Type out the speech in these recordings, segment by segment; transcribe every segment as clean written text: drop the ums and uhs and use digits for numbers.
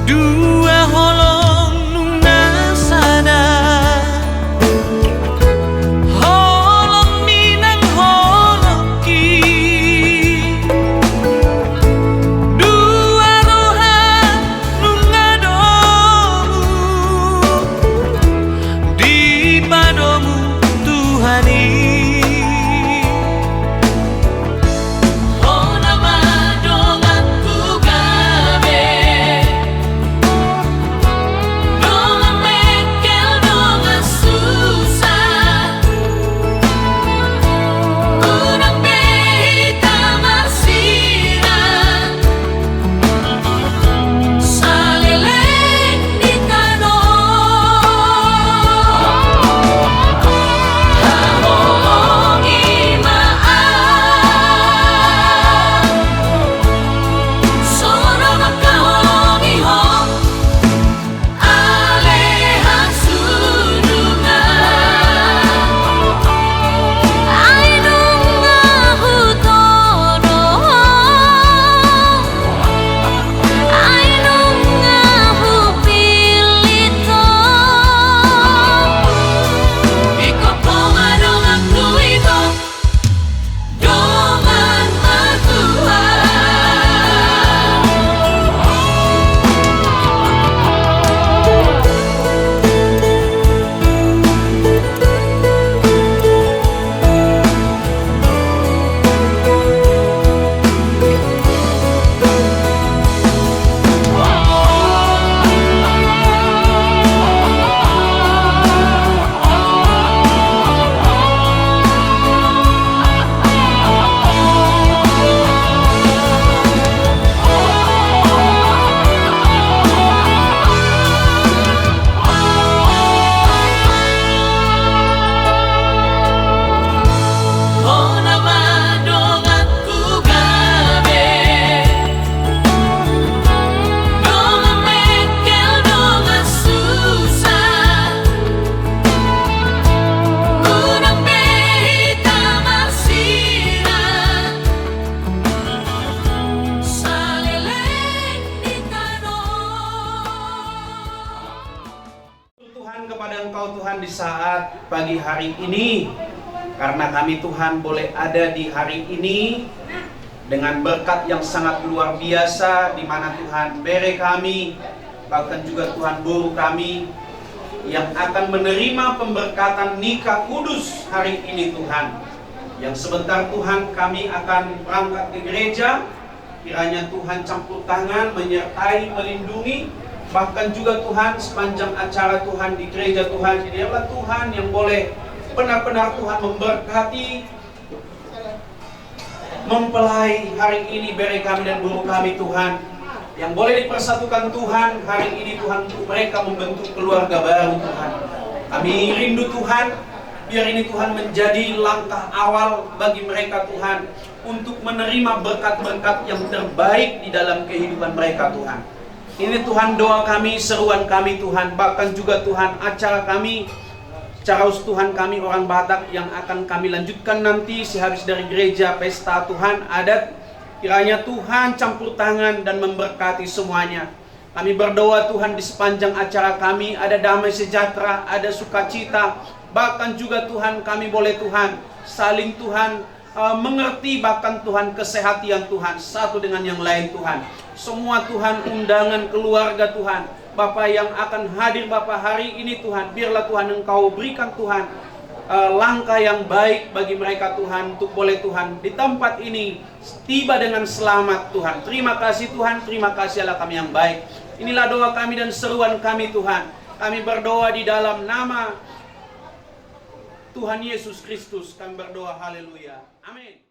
Dua holong nunga sana, holong minang holong ki. Dua rohan nunga domu, di padomu Tuhani. Kepada Engkau Tuhan di saat pagi hari ini, karena kami Tuhan boleh ada di hari ini dengan berkat yang sangat luar biasa, di mana Tuhan bere kami, bahkan juga Tuhan guru kami yang akan menerima pemberkatan nikah kudus hari ini Tuhan. Yang sebentar Tuhan kami akan berangkat ke gereja, kiranya Tuhan campur tangan, menyertai, melindungi. Bahkan juga Tuhan sepanjang acara Tuhan di gereja Tuhan, dialah Tuhan yang boleh benar-benar Tuhan memberkati, mempelai hari ini beri kami dan guru kami Tuhan. yang boleh dipersatukan Tuhan hari ini Tuhan, untuk mereka membentuk keluarga baru Tuhan. Kami rindu Tuhan, biar ini Tuhan menjadi langkah awal bagi mereka Tuhan, untuk menerima berkat-berkat yang terbaik di dalam kehidupan mereka Tuhan. Ini Tuhan doa kami, seruan kami Tuhan, bahkan juga Tuhan acara kami, Caraus Tuhan kami orang Batak yang akan kami lanjutkan nanti sehabis dari gereja pesta Tuhan adat. Kiranya Tuhan campur tangan dan memberkati semuanya. Kami berdoa Tuhan, di sepanjang acara kami ada damai sejahtera, ada sukacita. Bahkan juga Tuhan kami boleh Tuhan saling Tuhan mengerti, bahkan Tuhan kesehatan Tuhan satu dengan yang lain Tuhan. Semua Tuhan undangan keluarga Tuhan, Bapak yang akan hadir Bapak hari ini Tuhan, biarlah Tuhan Engkau berikan Tuhan langkah yang baik bagi mereka Tuhan, untuk boleh Tuhan di tempat ini tiba dengan selamat Tuhan. Terima kasih Tuhan, terima kasih Allah kami yang baik. Inilah doa kami dan seruan kami Tuhan. Kami berdoa di dalam nama Tuhan Yesus Kristus. Kami berdoa, haleluya, amin.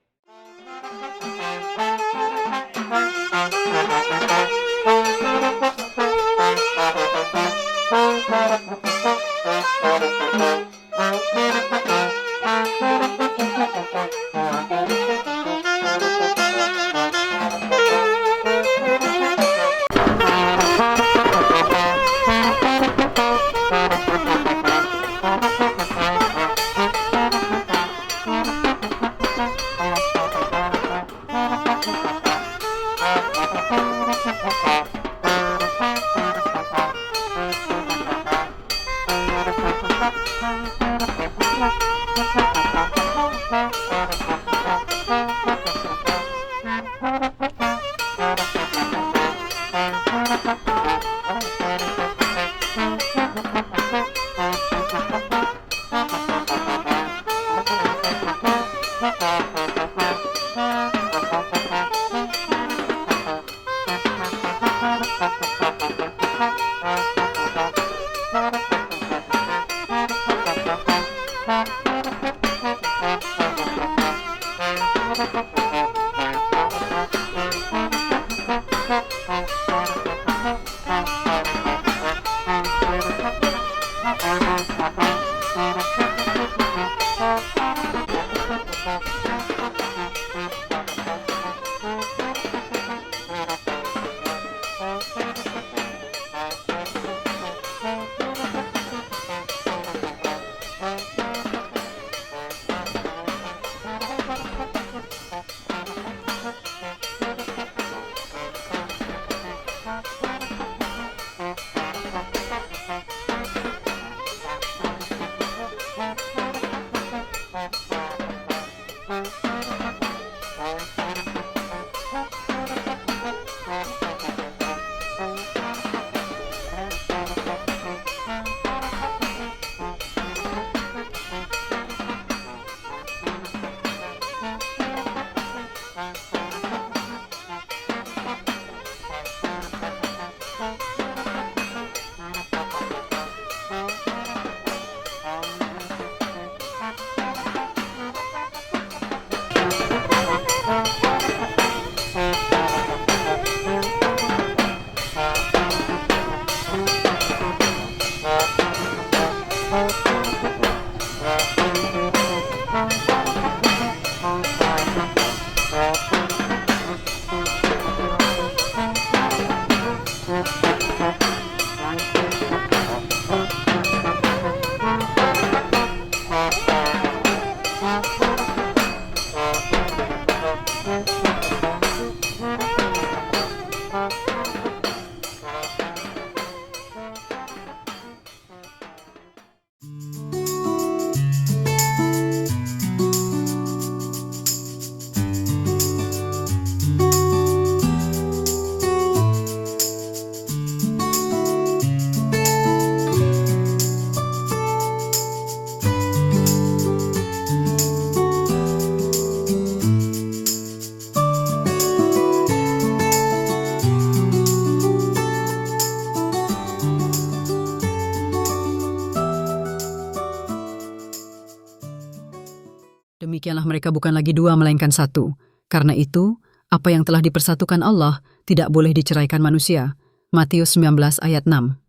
Demikianlah mereka bukan lagi dua, melainkan satu. Karena itu, Apa yang telah dipersatukan Allah tidak boleh diceraikan manusia. Matius 19 ayat 6.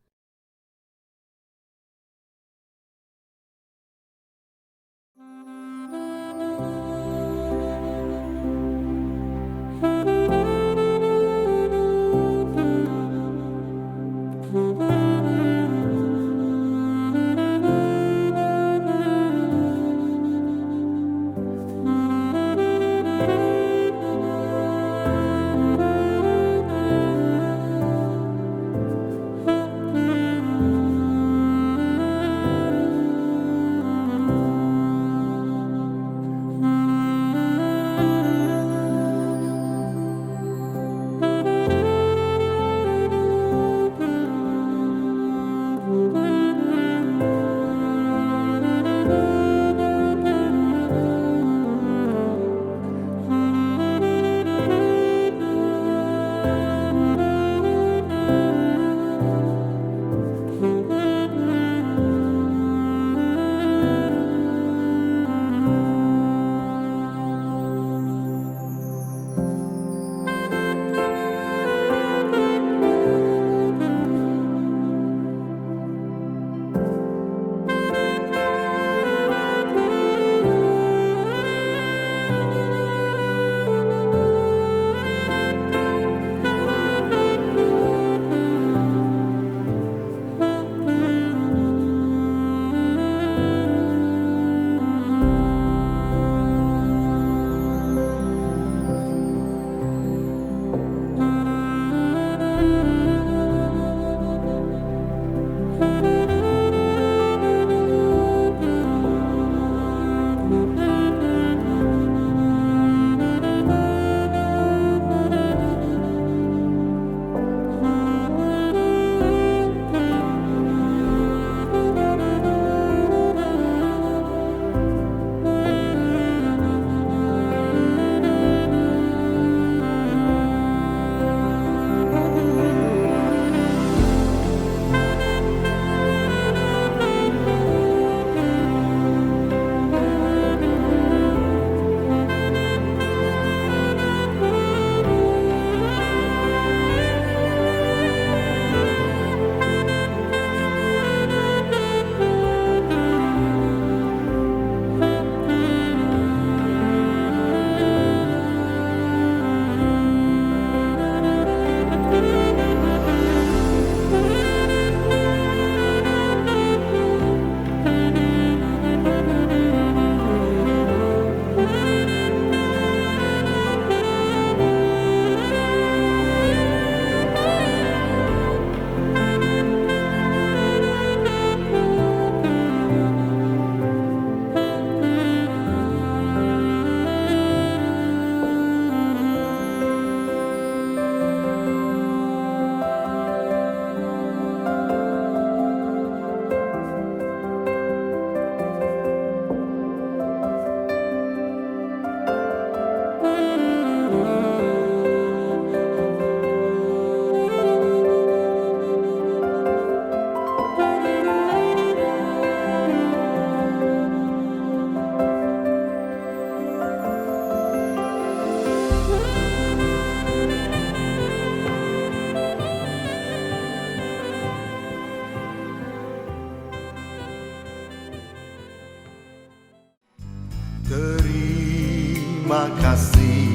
Terima kasih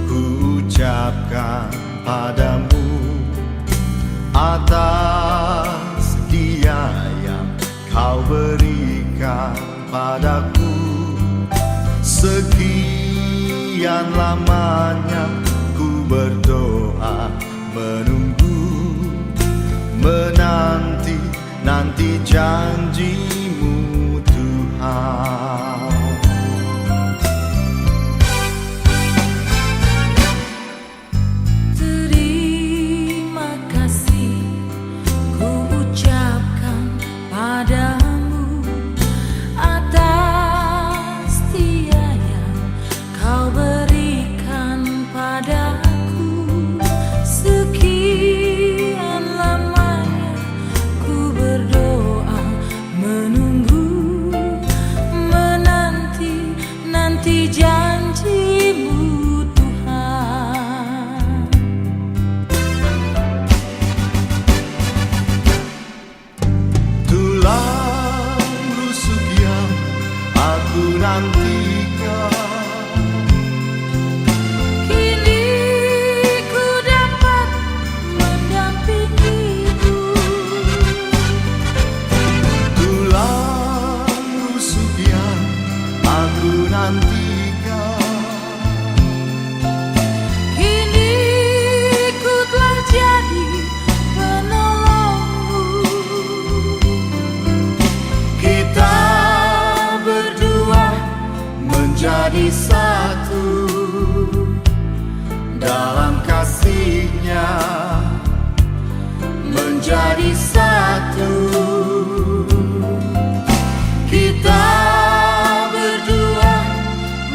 ku ucapkan padamu atas dia yang kau berikan padaku. Sekian lamanya ku berdoa, menunggu, menanti janjimu Tuhan. Terima kasih ku ucapkan padamu atas setia yang kau berikan padaku. Sekian lamanya ku berdoa, menunggu, nantikan. Kini ku dapat mendampingimu. Tulang rusuk yang aku nantikan. Kini ku telah jadi penolongmu. Kita berdua menjadi satu dalam kasih-Nya, menjadi satu. Kita berdua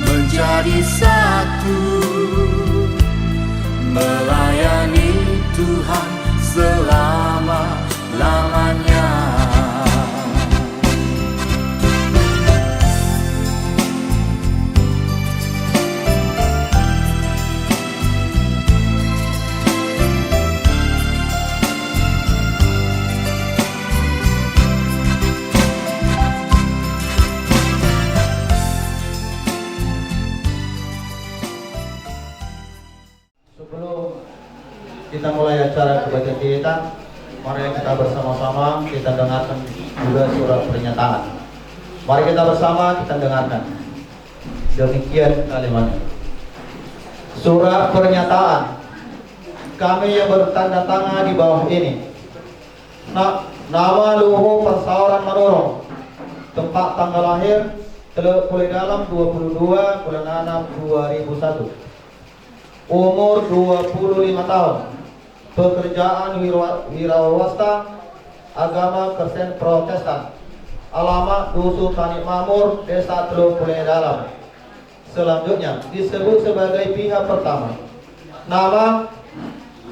menjadi satu, melayani Tuhan selama-lamanya. Sebelum kita mulai acara kebaktian kita, mari kita bersama-sama kita dengarkan juga surat pernyataan. Mari kita bersama kita dengarkan. Demikian kalimatnya. Surat pernyataan kami yang bertanda tangan di bawah ini. Nama Luhur Persaudaraan Manurung, tempat tanggal lahir Teluk Pulih Dalam 22 bulan 6 2001. Umur 25 tahun. Pekerjaan wirauwasta, agama Kristen Protestan. Alamat Dusun Tani Makmur, Desa Teluk Pulih Dalam. Selanjutnya disebut sebagai pihak pertama. Nama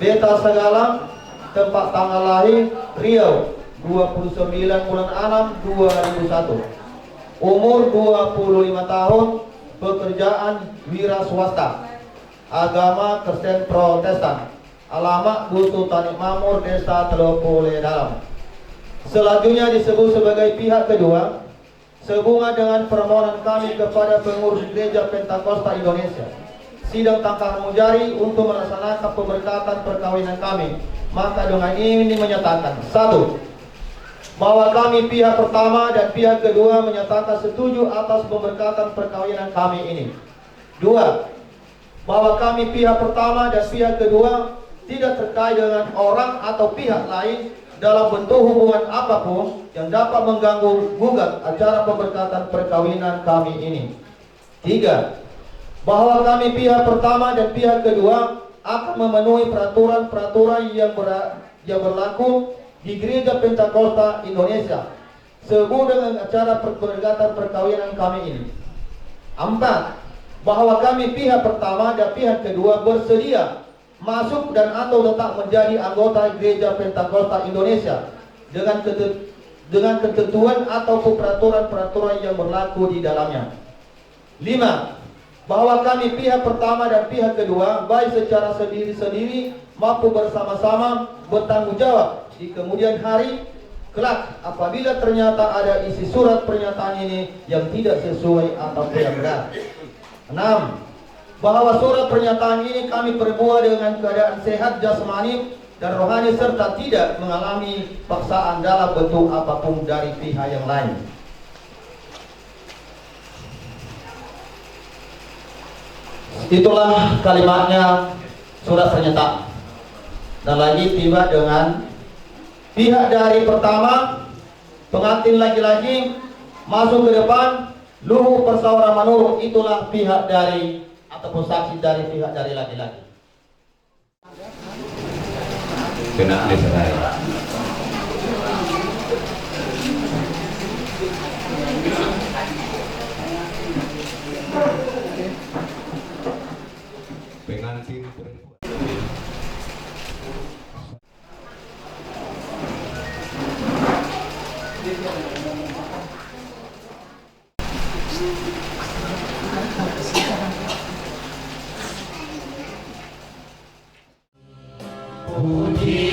Beta Segala, tempat tanggal lahir Riau 29 bulan 6 2001. Umur 25 tahun. Pekerjaan wira swasta, agama Kristen Protestan. Alamat Dusun Tani Makmur, Desa Teluk Pulih Dalam. Selanjutnya disebut sebagai pihak kedua. Sehubungan dengan permohonan kami kepada pengurus Gereja Pentakosta Indonesia, sidang tangkah mujari untuk melaksanakan pemberkatan perkawinan kami, maka dengan ini menyatakan: 1. Bahwa kami pihak pertama dan pihak kedua menyatakan setuju atas pemberkatan perkawinan kami ini. 2. Bahwa kami pihak pertama dan pihak kedua tidak terkait dengan orang atau pihak lain dalam bentuk hubungan apapun yang dapat mengganggu gugat acara pemberkatan perkawinan kami ini. 3. Bahwa kami pihak pertama dan pihak kedua akan memenuhi peraturan-peraturan yang berlaku di Gereja Pentakosta Indonesia sehubungan dengan acara pemberkatan perkawinan kami ini. 4. Bahwa kami pihak pertama dan pihak kedua bersedia masuk dan atau tetap menjadi anggota Gereja Pentakosta Indonesia dengan ketentuan atau peraturan-peraturan yang berlaku di dalamnya. 5. Bahwa kami pihak pertama dan pihak kedua baik secara sendiri-sendiri maupun bersama-sama bertanggung jawab di kemudian hari kelak apabila ternyata ada isi surat pernyataan ini yang tidak sesuai atau yang benar. 6. Bahwa surat pernyataan ini kami perbuat dengan keadaan sehat jasmani dan rohani serta tidak mengalami paksaan dalam bentuk apapun dari pihak yang lain. Itulah kalimatnya surat pernyataan. Dan lagi tiba dengan pihak dari pertama, pengantin laki-laki masuk ke depan. Luhur Persaudaraan Manurung, itulah pihak dari ataupun saksi dari pihak dari laki-laki. Kena diserai. Pengantin perempuan. Puji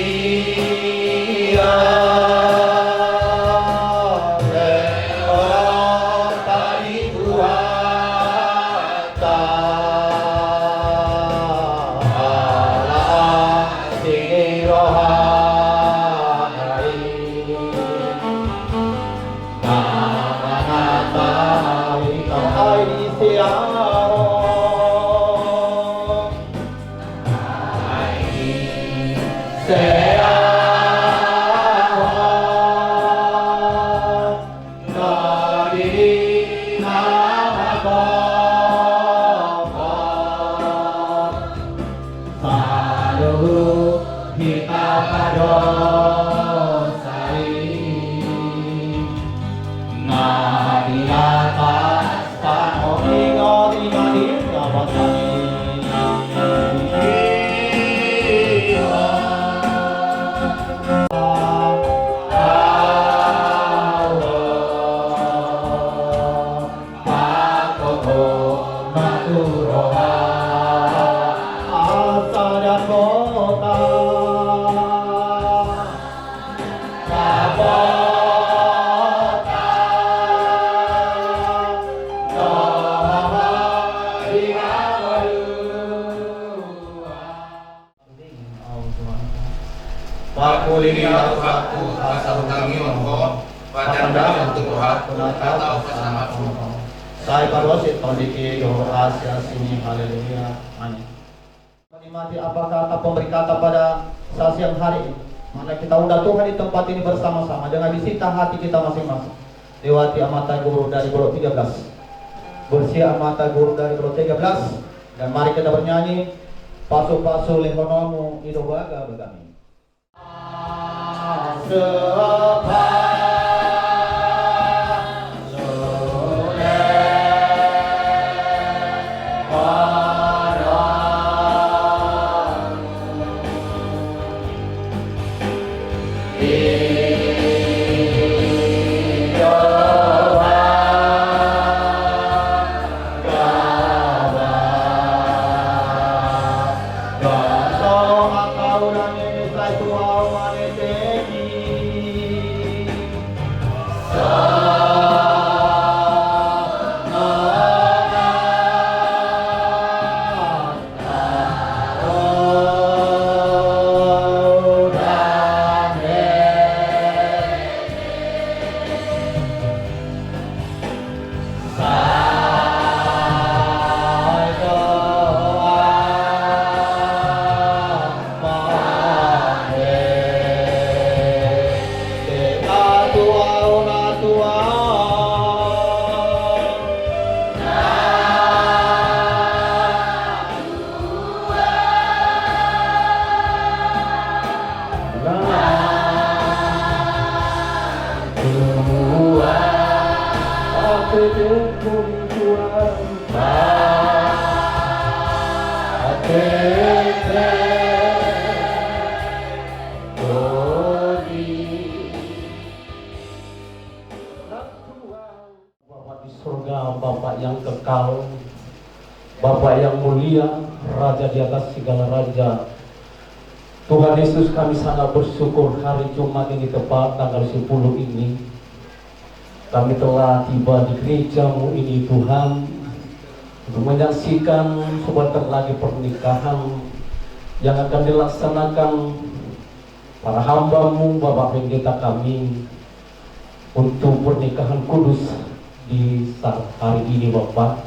Saya parosi tondiki doa Asia sini haleluya amin. Menikmati apa kata pemberi kata pada saat siang hari ini. Mana kita undang Tuhan di tempat ini bersama-sama dengan disita hati kita masing-masing. Lewati amata guru dari Golok 13. Bersih amata guru dari Golok 13 dan mari kita bernyanyi pasu-pasu lehonomu idobaga begami. Bapak di surga, Bapak yang kekal, Bapak yang mulia, Raja di atas segala raja. Tuhan Yesus, kami sangat bersyukur hari Jumat ini tepat tanggal 10 ini kami telah tiba di gereja-Mu ini Tuhan untuk menyaksikan sebentar lagi pernikahan yang akan dilaksanakan para hamba-Mu, Bapak Pendeta kami, untuk pernikahan kudus di saat hari ini Bapak.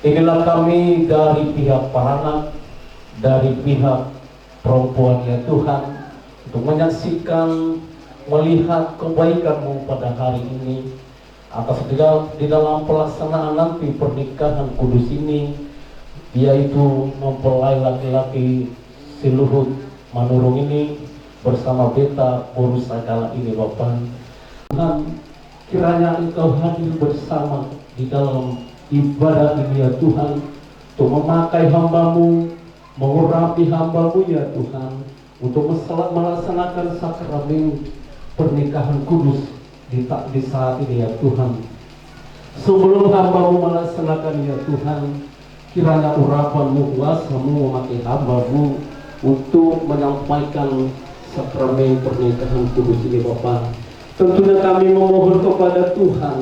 Inilah kami dari pihak paranak, dari pihak perempuan ya Tuhan, untuk menyaksikan, melihat kebaikan-Mu pada hari ini atas di dalam pelaksanaan nanti pernikahan kudus ini, yaitu mempelai laki-laki si Luhut Manurung ini bersama Beta Boru Sagala ini Bapak. Tuhan, kiranya Engkau hadir bersama di dalam ibadah ini ya Tuhan, untuk memakai hamba-Mu, mengurapi hamba-Mu ya Tuhan, untuk melaksanakan sakramen pernikahan kudus di saat ini ya Tuhan. Sebelum hamba-Mu melaksanakan ya Tuhan, kiranya urapan-Mu, kuasa-Mu memakai hamba-Mu untuk menyampaikan sakramen pernikahan kudus ini Bapak. Tentunya kami memohon kepada Tuhan,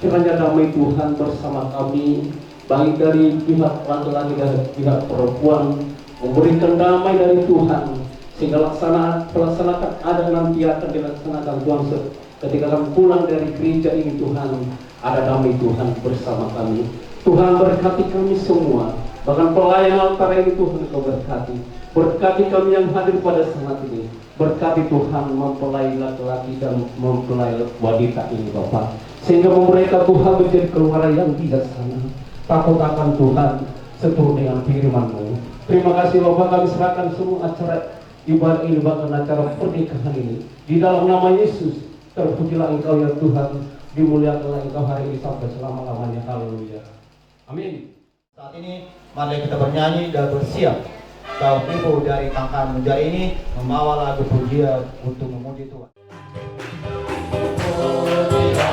kiranya damai Tuhan bersama kami, baik dari pihak laki-laki dan pihak perempuan, memberikan damai dari Tuhan, sehingga pelaksanakan ada nanti akan dilaksanakan Tuhan ketika kami pulang dari gereja ini Tuhan, ada damai Tuhan bersama kami. Tuhan berkati kami semua, bahkan pelayan altar ini Tuhan Kau berkati kami yang hadir pada saat ini. Berkati Tuhan mempelai laki-laki dan mempelai wanita ini Bapak, sehingga mereka Tuhan menjadi keluarga yang bijaksana, takut akan Tuhan, seturut dengan firman-Mu. Terima kasih Bapak, kami serahkan semua acara ibadah ini, bahkan acara pernikahan ini di dalam nama Yesus. Terpujilah Engkau ya Tuhan, dimuliakanlah Engkau hari ini sampai selama-lamanya. Haleluya. Amin. Saat ini mari kita bernyanyi dan bersiap. Kau tipu dari tangkan menjadi ini, membawa lagu pujian untuk memuji Tuhan. Kita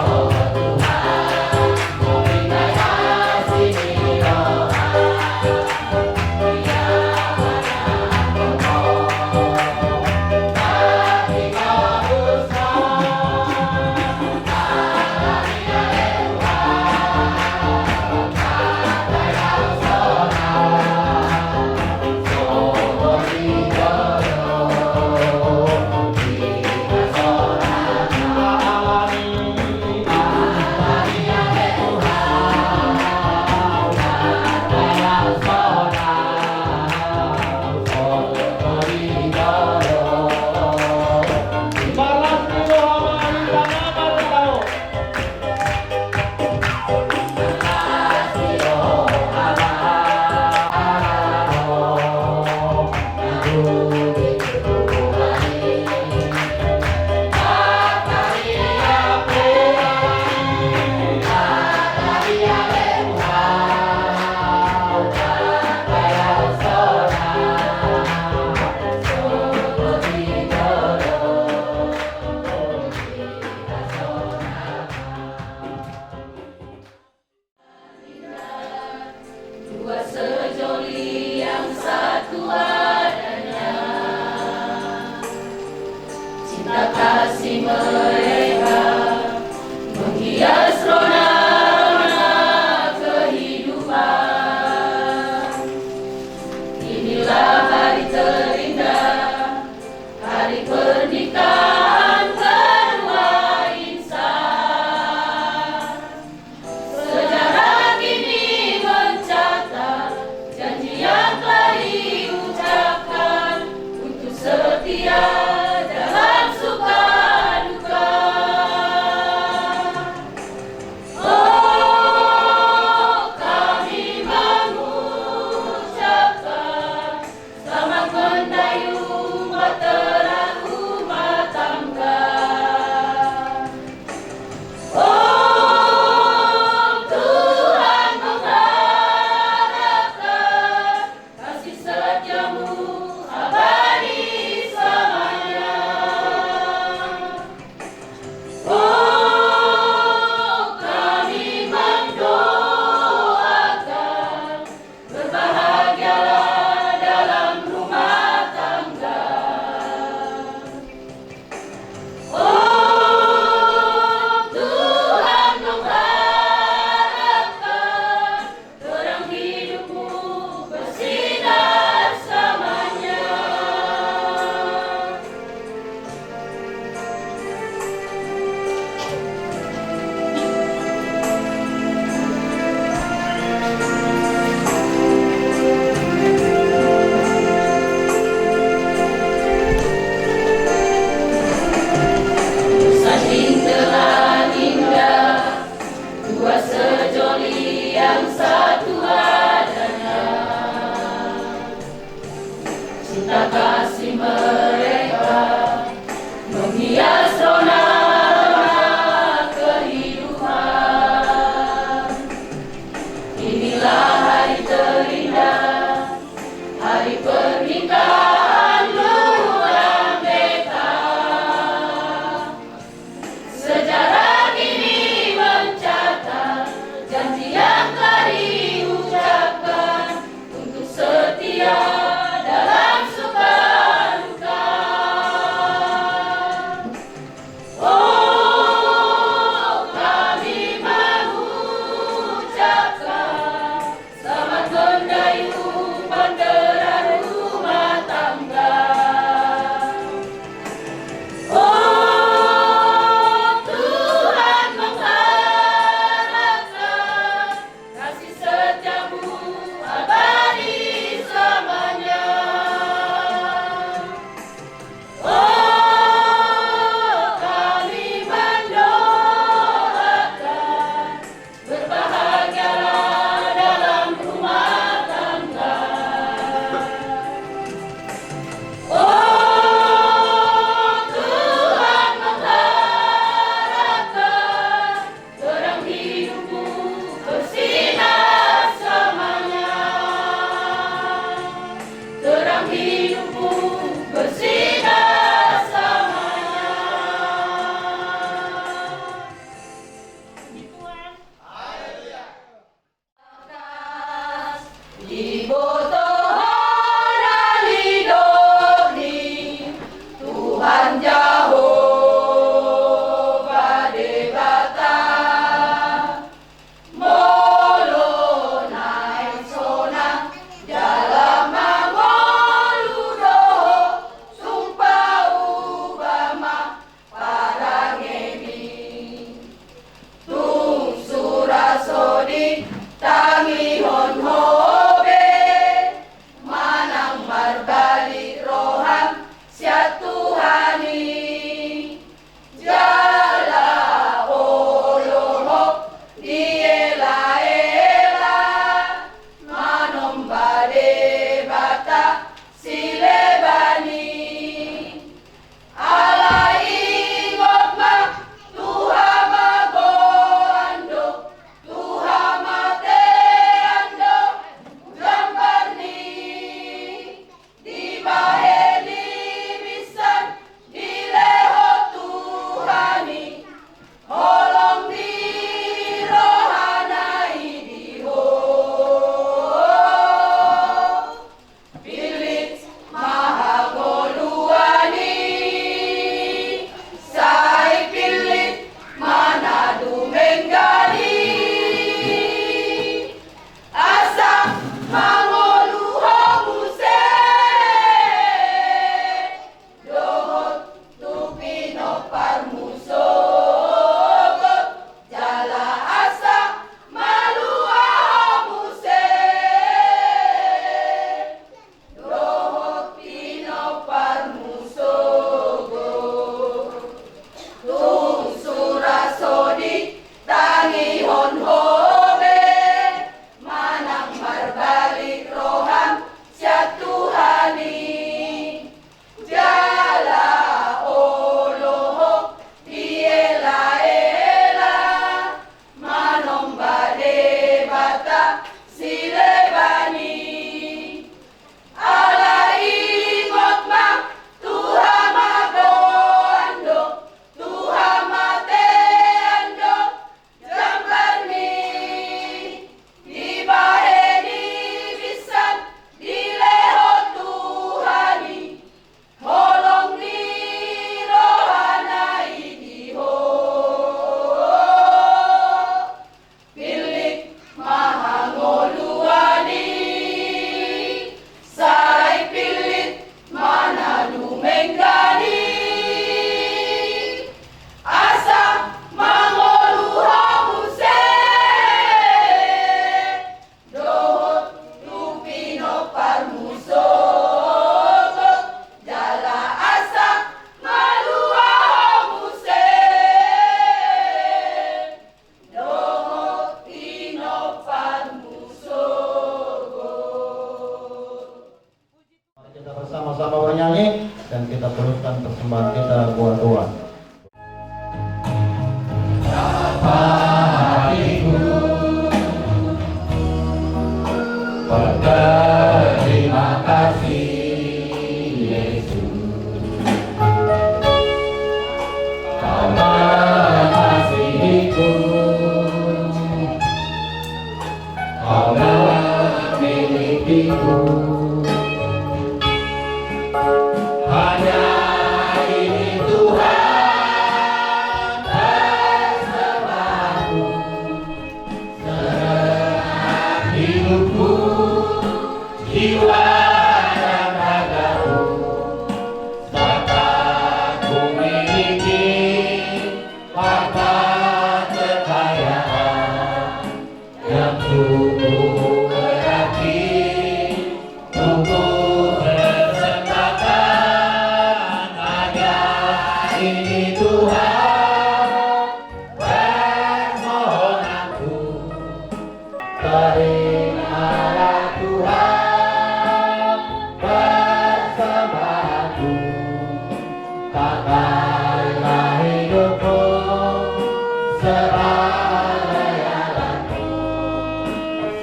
seralayalanku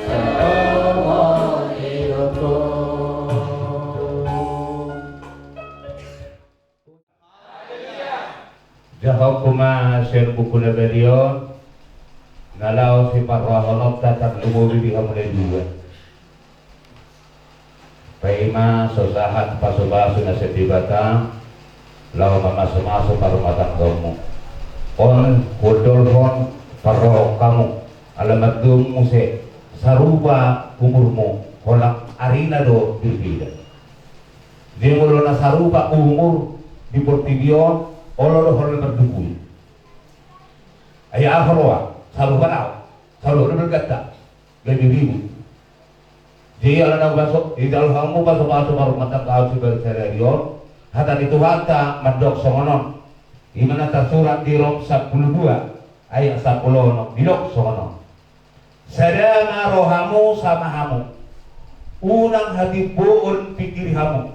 seumur hidupku. Jahokuma sir bukuna berion nalau si parwaholok tatap lumubi biha mulai juga Paima sosahat pasu-pasu na setibata lau mamasu-masu parumatan kamu on kudolhon paro kamu alamat dumu se sarupa umurmu holak arina do berbeda jemulo na sarupa umur di portibion olo do holak berdukui ayah afroa sarupa nau sarupa berkata lebih ribu. Jadi anak masuk di dalam kamu masuk baru mata kau sudah serius. Hata itu hata madok songonon. Imana tersurat di Rom 12 ayat 10 dilok songonon. Sadama rohamu sama hamu. Unang hati buun pikir hamu.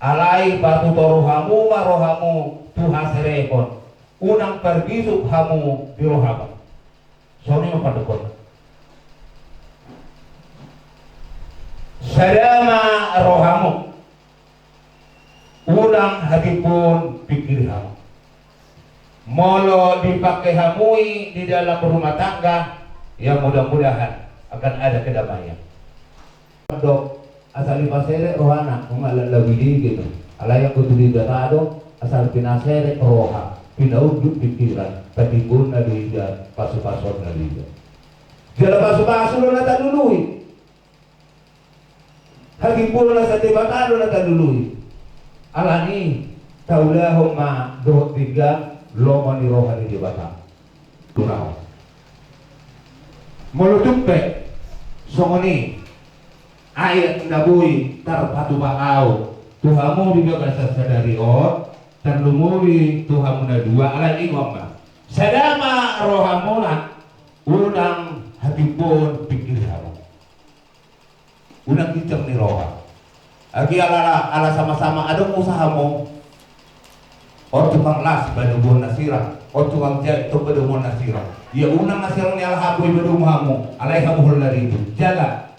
Alai batu toruhamu marohamu Tuhan serepon. Unang pergisuk hamu di rohamu. Soni mempadekon. Sadama rohamu ulang hati pun pikir hamu molo dipakai hamui di dalam rumah tangga yang mudah-mudahan akan ada kedamaian. Dok asal pasere rohana umalan lagi gitu alaya kuturi datado asal pinasere roha pinaudu pikiran patibun nalida pasu-pasu nalida jala pasu-pasu na tadului hagi pula sa tibatado na tadului alani taulahum ma dohot tiga loma ni roha ni dibata tunao molutupe songoni ayat nabui tarpatu bakau tuhamu dibaga sadari or dan lumuri tuhamu na dua alani ngomba sadama rohamuna unang hatipun pikir hamu unang kicam ni roha agi ala sama-sama ada usahamu o tukang las badumon nasira o tukang jahit to badumon nasira ya unang nasira ni alhabu badumhamu alai hamuhul naribu jaga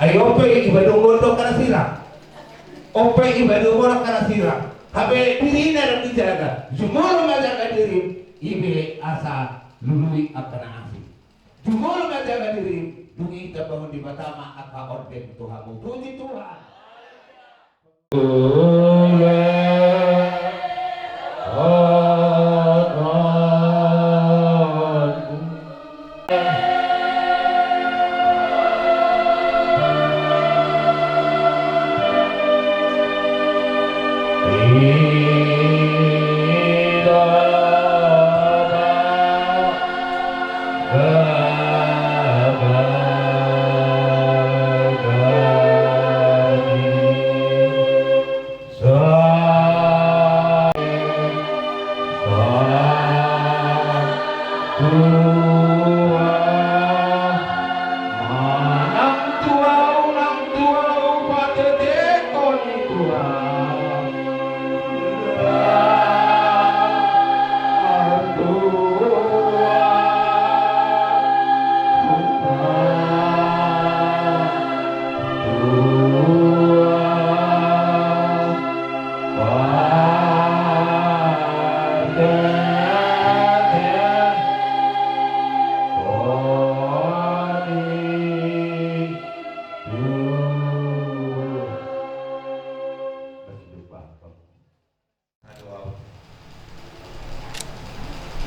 ayo pe ibadumon do kanasira ope ibadumon kanasira habe diri na dijaga jumur majaga diri ibe asa lului akana asi jumur majaga diri dungi kita bangun di Batama aka orden Tuhanmu puji Tuhan.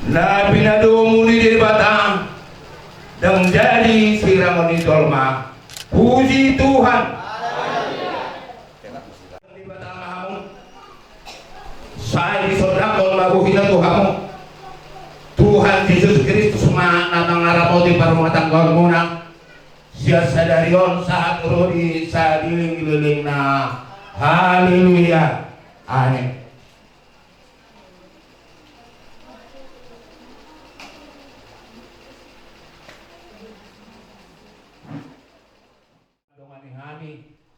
Na pinadumuli di Batang dan menjadi siramoni dolma. Puji Tuhan. Di Batang mahamu, saya disodakol mabuhina Tuhanmu. Tuhan Yesus Kristus nama ngaramo di parumatan kau munang. Sia sadarion saat rodi sadiling-liling na. Haleluya. Amin.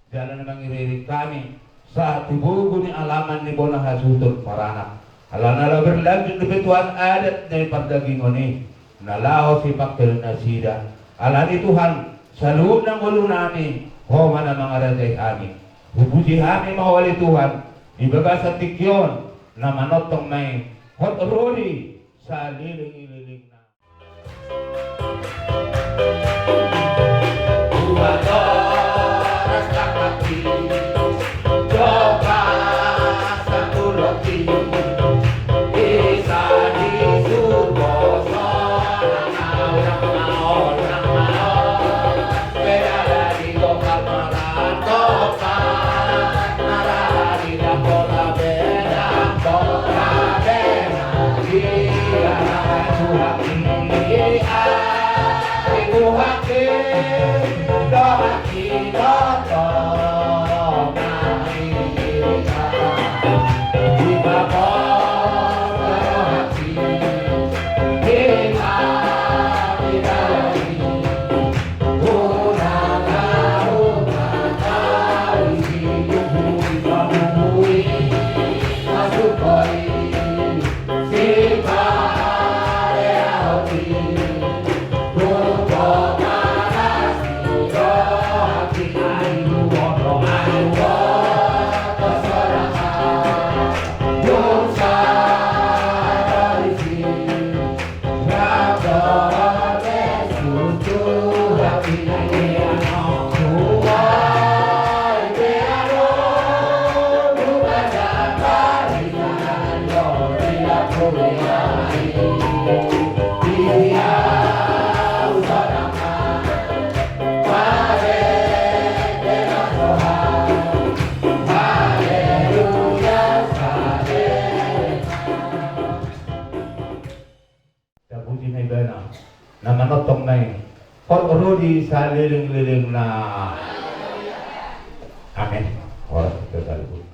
Jalan mengiririk kami saat dibugu ni alaman ni bona hasutun paranak Alana berlanjut lebih Tuhan adat dari perdagingan ini. Nalaho si pakil na sida. Alani Tuhan, sa loob ng ulo namin, homa na mga raday amin. Hubuti amin mawali Tuhan, ibaga sa tikyon na manotong may hot rodi sa liling-ililing na. Umadoras kakati, coba sa tuloti, isa di suboso, nang maol, pedala di lokal maratopan, narari na bola bedang, bola bedang, dia suhaki, ibuhaki, dohaki, dotong, nahirika, ibabong, dohaki, hina, hidayani, unang-unang, hiyuhui, mabuhui, masukoi, sipare hati, tupo manasi, dohaki, ayuwoto, ayuwoto, sorahan, dosa, darisi, raga, besutu, hati, ayano, tuwai, beano, lumayan, barisan, loriya, kuliai, dia, usarakan, pare, benasohan, haleluya, sa puji na iba na manotong na yun. Rodi sa liling-liling na amen. Oras kita salibut.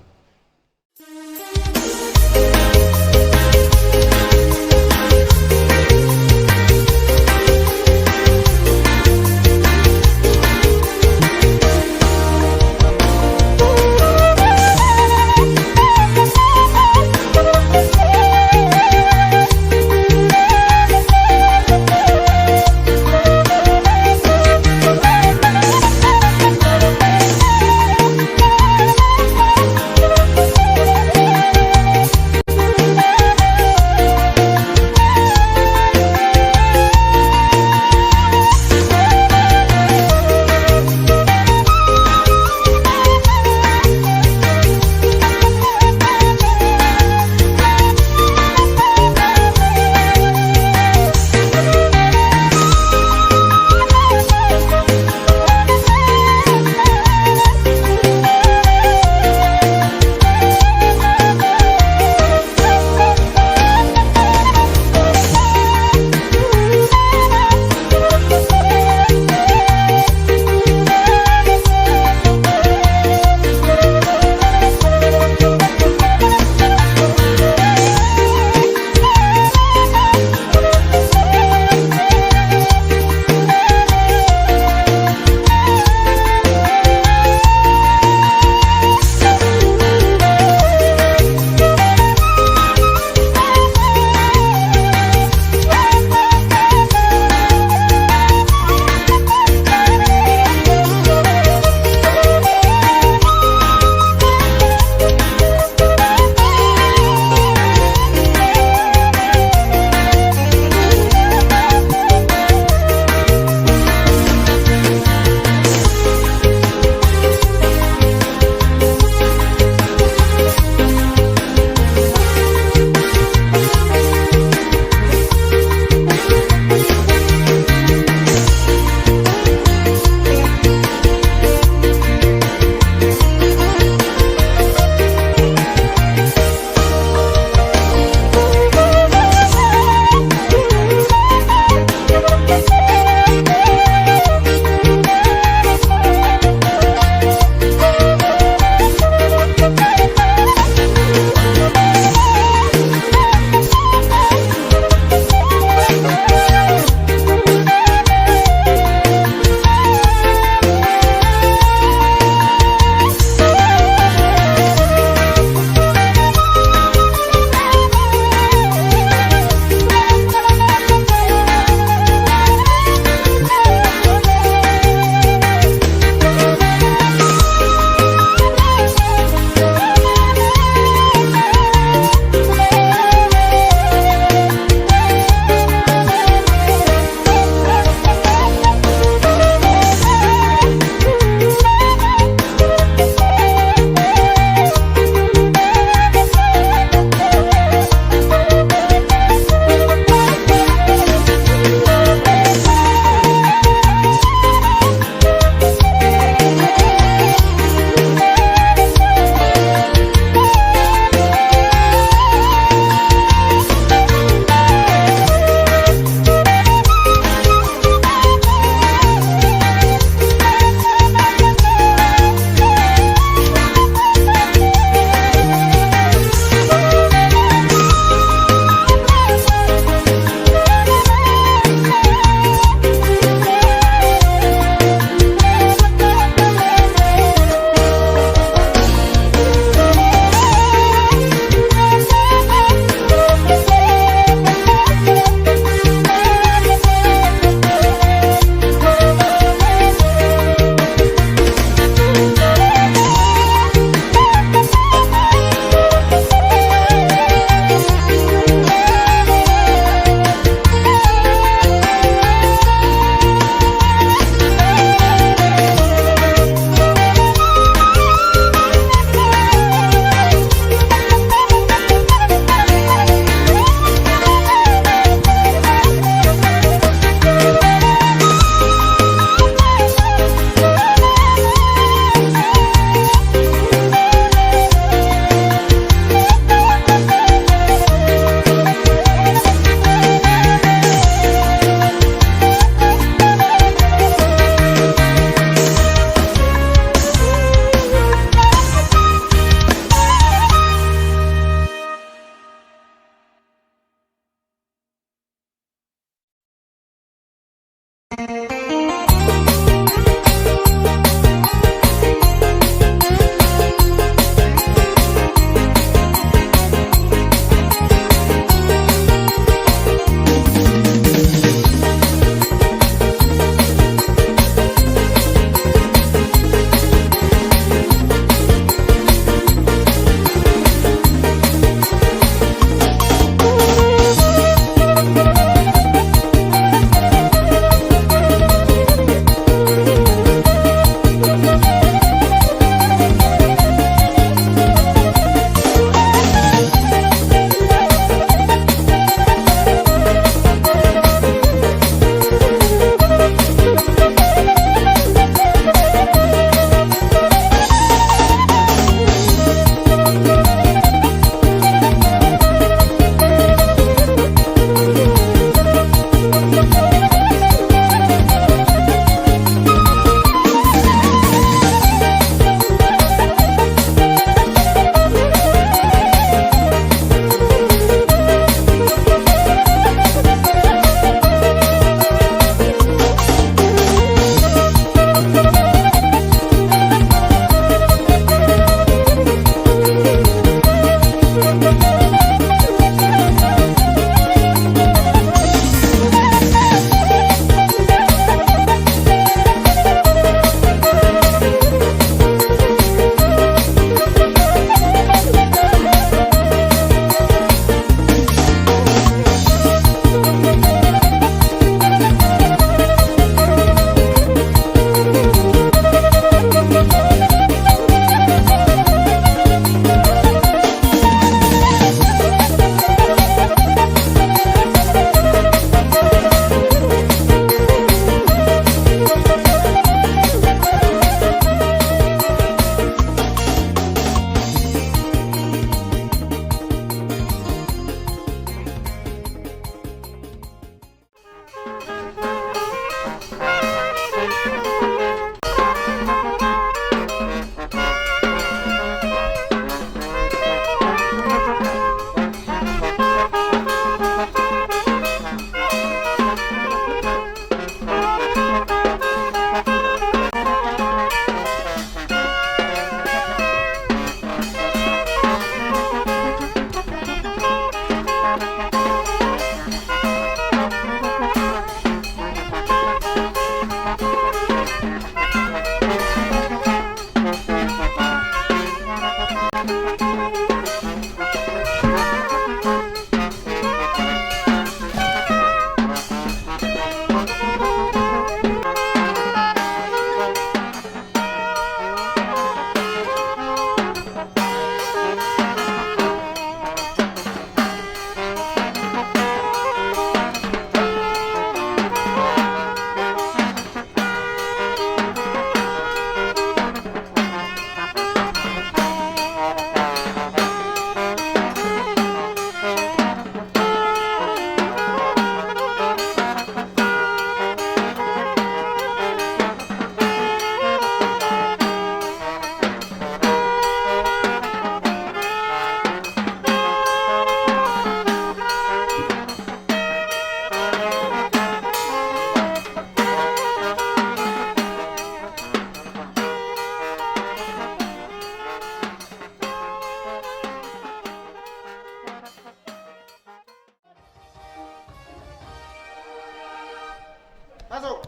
Masuk.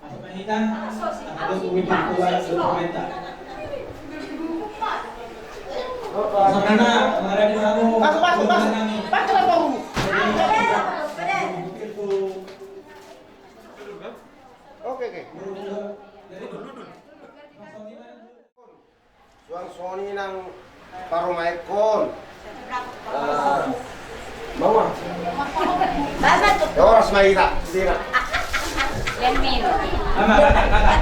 Masuk Anita. Terus pemimpin keluar dokumenta. Masuk Nana, menghadapi kamu. Masuk. Pakai baru. Oke. Suang-suang nang parumaikon. Mama. Ya orang semai tak, sendiri. Mama, kakak.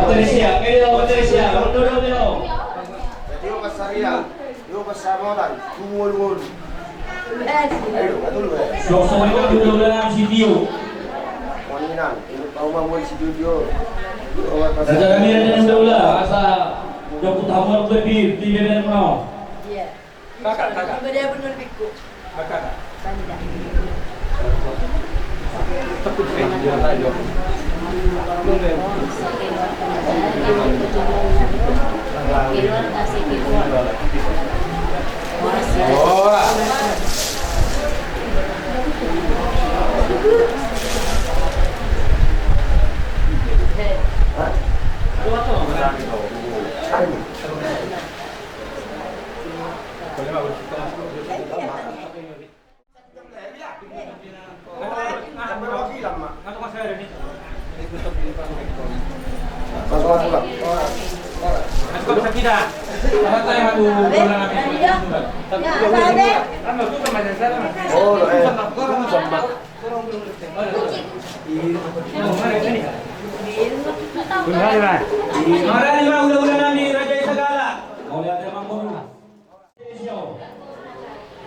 Patricia, Patricia, duduk. Jadi lo pasaria, lo pasamotan, tumul. Ayo, dulu. Sok-sok itu duduk dalam video. Moninang, ini tahu mau si studio. Raja kami ada Daula, asa Joko Tamu lebih di bawah mau. Iya. Kakak. Benar benar biku. Kakak.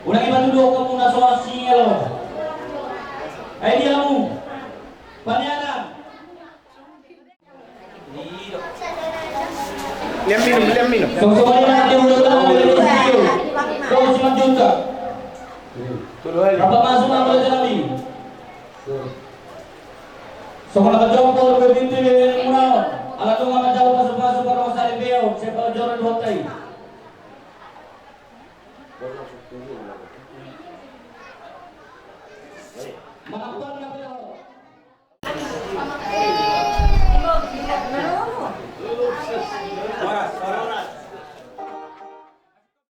Udah kita duduk kamu nasolasi lo. Ayo dia kamu. Paniana. Liam minum. Sama-sama nanti udah dari video. Kau simak juga. Apa masuk nama Nabi? Semua kejauh berbinti murau. Alat tu mana jauh masuk orang sari beo. Siapa joran dua tay. Maafkan